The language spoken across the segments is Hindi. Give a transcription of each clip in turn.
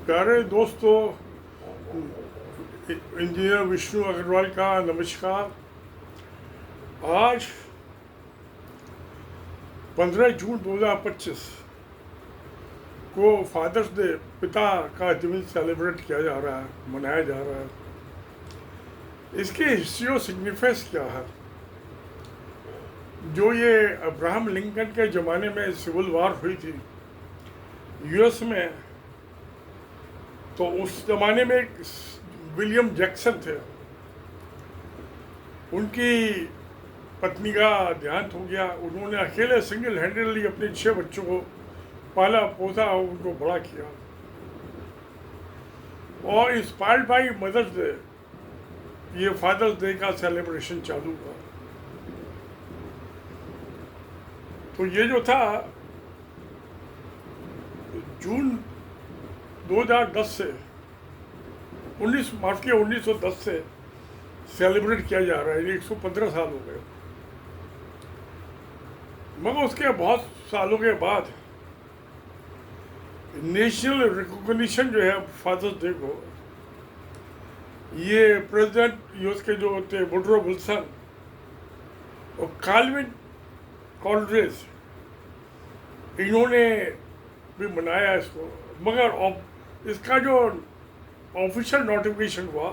प्यारे दोस्तों, इंजीनियर विष्णु अग्रवाल का नमस्कार। आज 15 जून 2025 को फादर्स डे, पिता का दिन सेलिब्रेट किया जा रहा है, मनाया जा रहा है। इसकी हिस्ट्री और सिग्निफिकेंस क्या है? जो ये अब्राहम लिंकन के ज़माने में सिविल वार हुई थी यूएस में, तो उस ज़माने में एक विलियम जैक्सन थे। उनकी पत्नी का देहांत हो गया। उन्होंने अकेले सिंगल हैंडेडली अपने 6 बच्चों को पाला पोसा और उनको बड़ा किया। और इंस्पायर्ड बाई मदर्स डे ये फादर्स डे का सेलिब्रेशन चालू हुआ। तो ये जो था जून 2010 से 1910 से सेलिब्रेट किया जा रहा है। 115 साल हो गए। मगर उसके बहुत सालों के बाद नेशनल रिकॉग्निशन जो है फादर्स डे को, ये प्रेसिडेंट यूएस के जो थे वुडरो विल्सन और कार्विन कॉलरेज, इन्होंने भी मनाया इसको। मगर इसका जो ऑफिशियल नोटिफिकेशन हुआ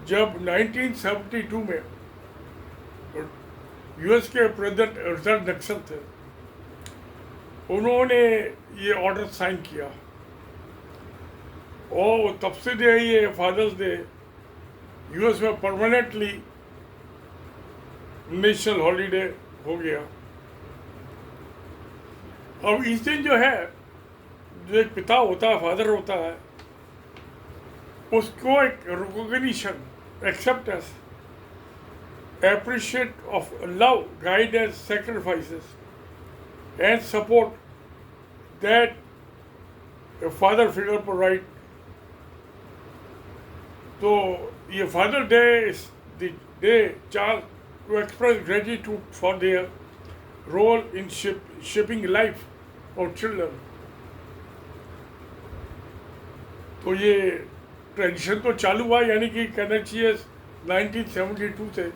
जब 1972 में यूएस के प्रेसिडेंट रिचर्ड निक्सन थे, उन्होंने ये ऑर्डर साइन किया और तब से जो है ये फादर्स डे यूएस में परमानेंटली नेशनल हॉलीडे हो गया। अब इस दिन जो है, जो एक पिता होता है, फादर होता है, उसको एक recognition, acceptance, appreciate of love, guidance, sacrifices and support that a father figure provide. तो ये father day is the day child to express gratitude for their role in shaping life of children. तो ये ट्रेडिशन तो चालू हुआ, यानी कि कहना चाहिए 1972 से,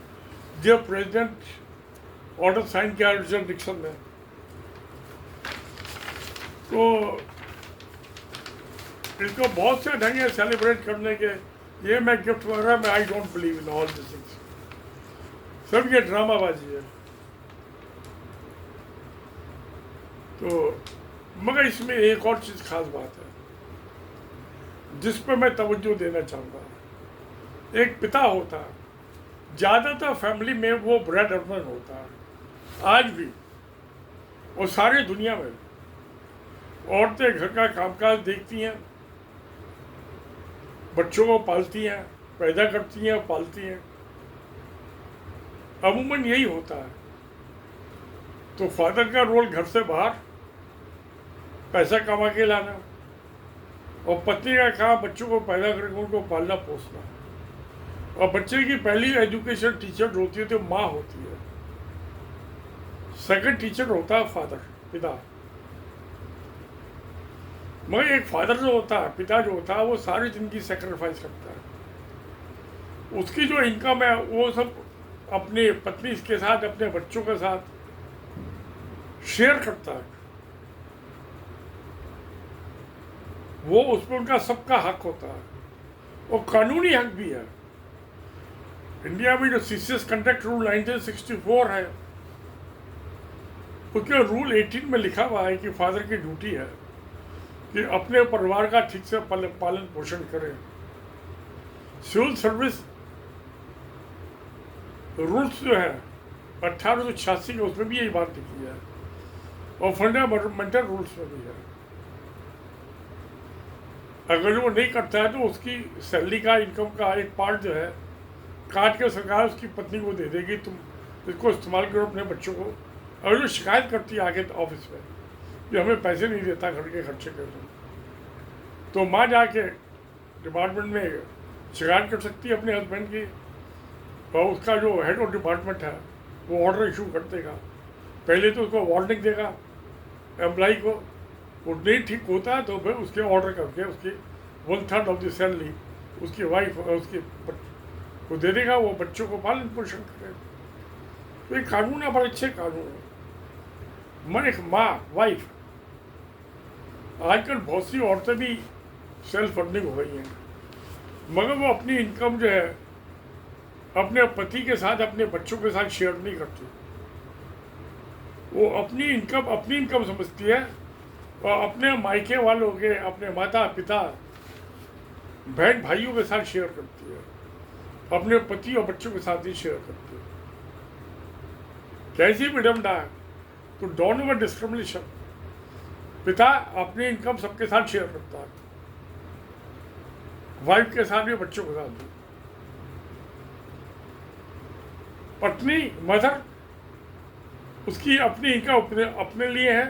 जब प्रेसिडेंट ऑर्डर साइन किया रिचर्ड निक्सन ने। तो इसको बहुत से ढंग है सेलिब्रेट करने के। ये मैं गिफ्ट वगैरह में I don't believe in all this things, सब ये ड्रामाबाजी है। तो मगर इसमें एक और चीज़ खास बात है जिस पर मैं तवज्जो देना चाहूँगा। एक पिता होता है, ज़्यादातर फैमिली में वो ब्रेड अर्नर होता है आज भी, और सारी दुनिया में औरतें घर का कामकाज देखती हैं, बच्चों को पालती हैं, पैदा करती हैं, पालती हैं, अमूमन यही होता है। तो फादर का रोल घर से बाहर पैसा कमा के लाना, और पत्नी का काम बच्चों को पैदा करके उनको पालना पोसना। और बच्चे की पहली एजुकेशन टीचर होती है तो माँ होती है, सेकंड टीचर होता है फादर, पिता। मगर एक फादर जो होता है, पिता जो होता है, वो सारी जिंदगी सेक्रीफाइस करता है। उसकी जो इनकम है वो सब अपनी पत्नी के साथ, अपने बच्चों के साथ शेयर करता है। वो उसमें उनका सबका हक होता है, और कानूनी हक भी है। इंडिया में जो सीसीएस कंडक्ट रूल 1964 है, उसके रूल 18 में लिखा हुआ है कि फादर की ड्यूटी है कि अपने परिवार का ठीक से पालन पोषण करें। सिविल सर्विस रूल्स जो है 1886 के, उसमें भी यही बात लिखी है, और फंडामेंटल रूल्स में भी है। अगर वो नहीं करता है तो उसकी सैलरी का, इनकम का एक पार्ट जो है काट के सरकार उसकी पत्नी को दे देगी, तुम इसको इस्तेमाल करो अपने बच्चों को। अगर जो शिकायत करती है आगे ऑफिस में कि हमें पैसे नहीं देता घर के खर्चे के, तो माँ जाके डिपार्टमेंट में शिकायत कर सकती है अपने हस्बैंड की, और उसका जो हेड ऑफ डिपार्टमेंट है वो ऑर्डर इशू कर देगा। पहले तो उसको वार्निंग देगा एम्प्लॉई को वो नहीं ठीक होता है तो फिर उसके ऑर्डर करके उसकी 1/3 ऑफ द सैलरी उसकी वाइफ और उसके को दे देगा, वो बच्चों को पालन पोषण करेगा। तो ये कानून है, बड़े अच्छे कानून है। मैं एक माँ वाइफ, आजकल बहुत सी औरतें भी सेल्फ फंडिंग हो गई हैं, मगर वो अपनी इनकम जो है अपने पति के साथ अपने बच्चों के साथ शेयर नहीं करती। वो अपनी इनकम समझती है और अपने मायके वालों के, अपने माता पिता बहन भाइयों के साथ शेयर करती है, अपने पति और बच्चों के साथ ही शेयर करती है। कैसी विडम्बना है। तो डोंट ओवर डिस्क्रिमिनेशन। पिता अपनी इनकम सबके साथ शेयर करता है, वाइफ के साथ भी, बच्चों के साथ भी। पत्नी मदर, उसकी अपनी इनकम अपने लिए है,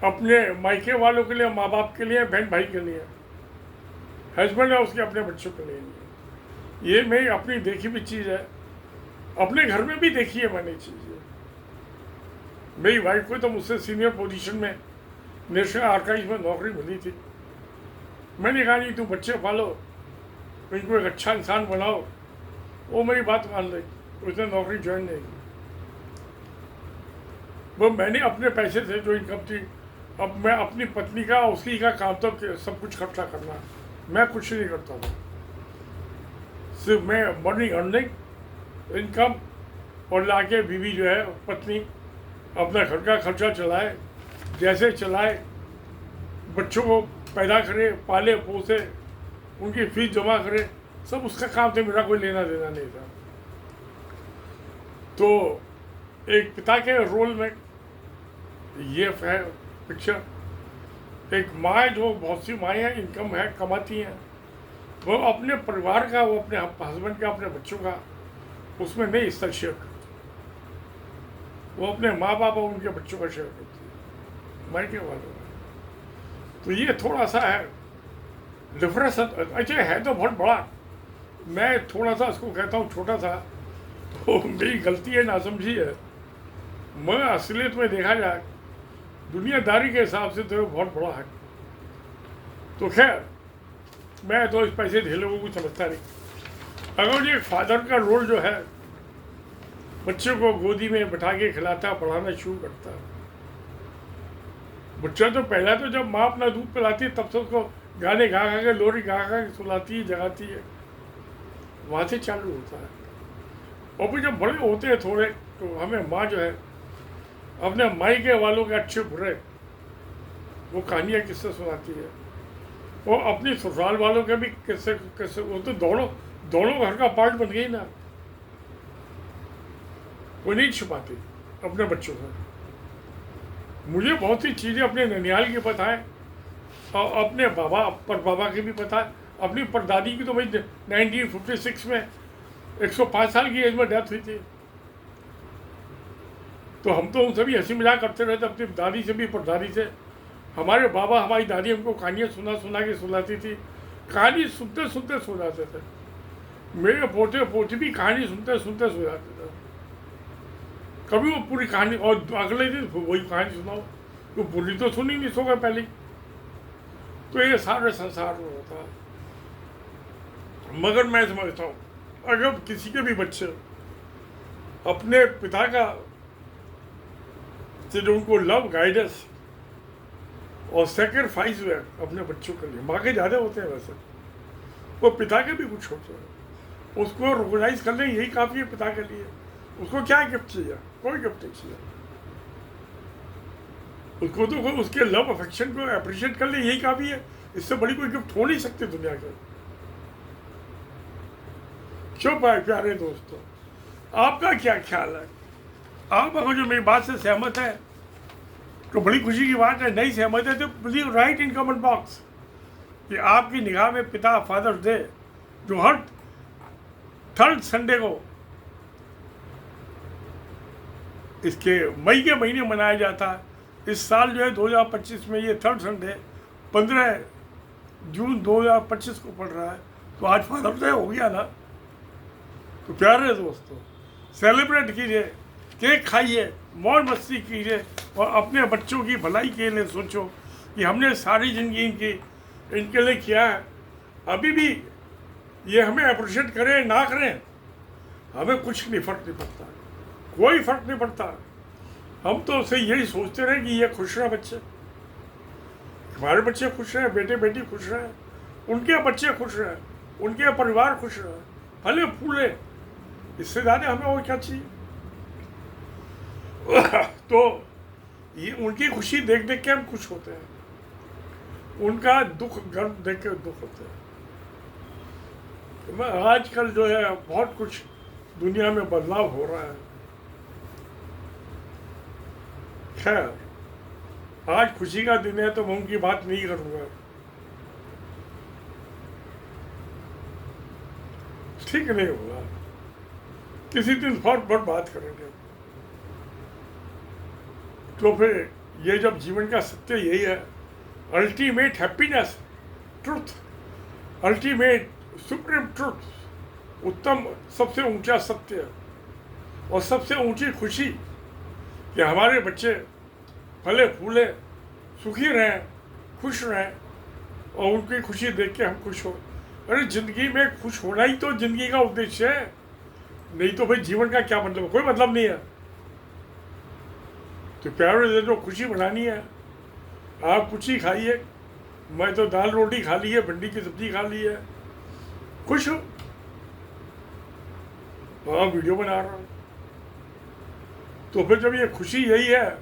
अपने मायके वालों के लिए, माँ बाप के लिए, बहन भाई के लिए। हस्बैंड है उसके अपने बच्चों के लिए। ये मेरी अपनी देखी हुई चीज़ है, अपने घर में भी देखी है मैंने चीज़। मेरी वाइफ को तो मुझसे सीनियर पोजीशन में नेशनल आर्काइव में नौकरी मिली थी। मैंने कहा नहीं, तुम बच्चे पालो, इनको एक अच्छा इंसान बनाओ। वो मेरी बात मान ली, उसने नौकरी ज्वाइन नहीं की। वो मैंने अपने पैसे से जो इनकम थी, अब मैं अपनी पत्नी का उसी का काम तो सब कुछ खर्चा करना, मैं कुछ नहीं करता था। सिर्फ मैं मनी अर्निंग इनकम और लाके बीवी जो है पत्नी अपना घर का खर्चा चलाए, जैसे चलाए, बच्चों को पैदा करे, पाले पोसे, उनकी फीस जमा करे, सब उसका काम था, मेरा कोई लेना देना नहीं था। तो एक पिता के रोल में ये है पिक्चर। एक माँ जो, बहुत सी माएँ हैं, इनकम है, कमाती हैं, वो अपने परिवार का, वो अपने हस्बैंड का, अपने बच्चों का उसमें नहीं हिस्सा शेयर करती। वो अपने माँ बाप और उनके बच्चों का शेयर करती है, मायके वालों का। तो ये थोड़ा सा है डिफरेंस। अच्छा है तो बहुत बड़ा, मैं थोड़ा सा इसको कहता हूँ छोटा सा, तो मेरी गलती है, नासमझी है। मैं असलियत में देखा जाए दुनियादारी के हिसाब से तो बहुत बड़ा है। तो खैर, मैं तो इस पैसे ढेले को कुछ समझता नहीं। अगर ये फादर का रोल जो है, बच्चे को गोदी में बैठा के खिलाता, पढ़ाना शुरू करता है। बच्चा तो पहला तो जब माँ अपना दूध पिलाती है तब से उसको गाने गा गा के, लोरी गा गा के सुलाती है, जगाती है, वहाँ से चालू होता है। और फिर जब बड़े होते हैं थोड़े, तो हमें माँ जो है अपने मायके वालों के अच्छे बुरे वो कहानियाँ किससे सुनाती है, और अपनी ससुराल वालों के भी किससे किससे। वो तो दोनों घर का पार्ट बन गई ना। वो नहीं छिपाती अपने बच्चों से। मुझे बहुत सी चीज़ें अपने ननिहाल की पता है, और अपने बाबा की भी पता है। अपनी परदादी की तो भाई 1956 में 105 साल की एज में डेथ हुई थी। तो हम तो उनसे भी हंसी मजाक करते रहते, अपनी दादी से भी, परदादी से। हमारे बाबा, हमारी दादी हमको कहानियाँ सुना के सुनाती थी। कहानी सुनते सुनते सो जाते थे। मेरे पोते पोती भी कहानी सुनते सुनते सो जाते थे। कभी वो पूरी कहानी, और अगले दिन वही कहानी सुनाओ, तो पूरी तो सुनी नहीं, सो गए पहले। तो ये सारे संसार में होता है। मगर मैं समझता हूँ, अगर किसी के भी बच्चे अपने पिता का से जो उनको लव, गाइडेंस और सेक्रीफाइस हुए अपने बच्चों के लिए, माँ के ज़्यादा होते हैं वैसे, वो पिता के भी कुछ होते हैं, उसको रिकॉग्नाइज कर लें, यही काफ़ी है पिता के लिए। उसको क्या गिफ्ट चाहिए? कोई गिफ्ट नहीं चाहिए उसको। तो उसके लव अफेक्शन को अप्रिशिएट कर ले, यही काफ़ी है। इससे बड़ी कोई गिफ्ट हो नहीं सकती दुनिया के। क्यों प्यारे दोस्तों, आपका क्या ख्याल है? आप अगर जो मेरी बात से सहमत है तो बड़ी खुशी की बात है, नहीं सहमत है तो please right in comment box कि आपकी निगाह में पिता फादर्स डे जो हर 3rd संडे को इसके मई के महीने मनाया जाता है, इस साल जो है 2025 में ये 3rd संडे 15 जून 2025 को पड़ रहा है। तो आज फादर्स डे हो गया ना। तो प्यारे दोस्तों, सेलिब्रेट कीजिए, केक खाइए, मौज मस्ती कीजिए और अपने बच्चों की भलाई के लिए सोचो कि हमने सारी ज़िंदगी इनके लिए किया है। अभी भी ये हमें अप्रिशिएट करें ना करें, हमें कुछ नहीं फर्क नहीं पड़ता, कोई फर्क नहीं पड़ता। हम तो उसे यही सोचते रहे कि ये खुश रहे बच्चे, हमारे बच्चे खुश रहे, बेटे बेटी खुश रहे, उनके बच्चे खुश रहे, उनके परिवार खुश रहे, फले फूले, इससे ज़्यादा हमें और क्या चाहिए। तो ये उनकी खुशी देख देख के हम खुश होते हैं, उनका दुख गर्व देख के दुख होते हैं। तो आजकल जो है बहुत कुछ दुनिया में बदलाव हो रहा है। खैर, आज खुशी का दिन है तो मैं उनकी बात नहीं करूँगा, ठीक नहीं होगा, किसी दिन बहुत बात करेंगे। तो फिर ये जब जीवन का सत्य यही है, ultimate happiness, truth, ultimate supreme truth, उत्तम सबसे ऊंचा सत्य और सबसे ऊंची खुशी कि हमारे बच्चे फले फूले, सुखी रहें, खुश रहें और उनकी खुशी देख के हम खुश हो। अरे ज़िंदगी में खुश होना ही तो ज़िंदगी का उद्देश्य है, नहीं तो भाई जीवन का क्या मतलब है, कोई मतलब नहीं है। तो प्यारे जो खुशी बनानी है, आप कुछ ही खाइए, मैं तो दाल रोटी खा ली है, भिंडी की सब्जी खा ली है, खुश हो। हाँ, वीडियो बना रहा हूँ। तो फिर जब ये खुशी यही है,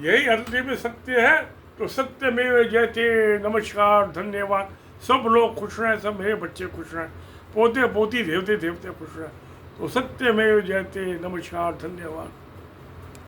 यही अंतिम सत्य है, तो सत्य में जयते। नमस्कार, धन्यवाद। सब लोग खुश रहें, सब मेरे बच्चे खुश रहें, पोते पोती देवते देवते खुश रहें। तो सत्य में जयते। नमस्कार, धन्यवाद।